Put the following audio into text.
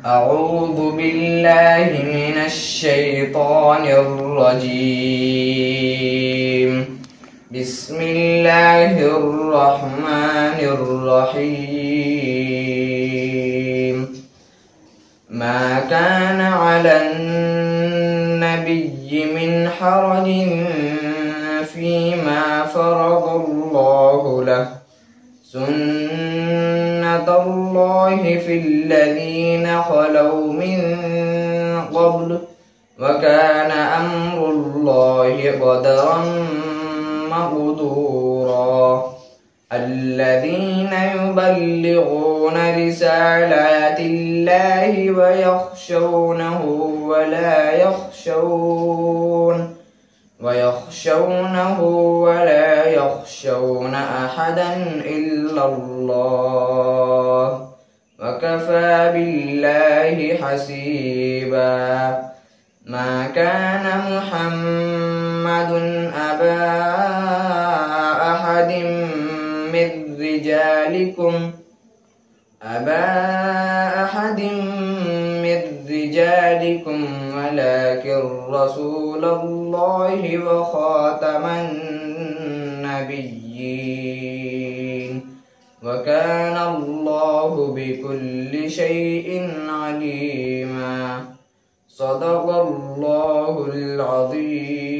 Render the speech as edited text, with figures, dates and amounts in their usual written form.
أعوذ بالله من الشيطان الرجيم. بسم الله الرحمن الرحيم. ما كان على النبي من حرج فيما فرض الله له، سنة الله في الذين خلوا من قبل، وكان أمر الله قدرا مقدورا. الذين يبلغون رسالات الله ويخشونه ولا يخشون أحدا إلا الله، وكفى بالله حسيبا. ما كان محمد أبا أحد من رجالكم ولكن رسول الله وخاتم النبيين، وكان الله بكل شيء عليما. صدق الله العظيم.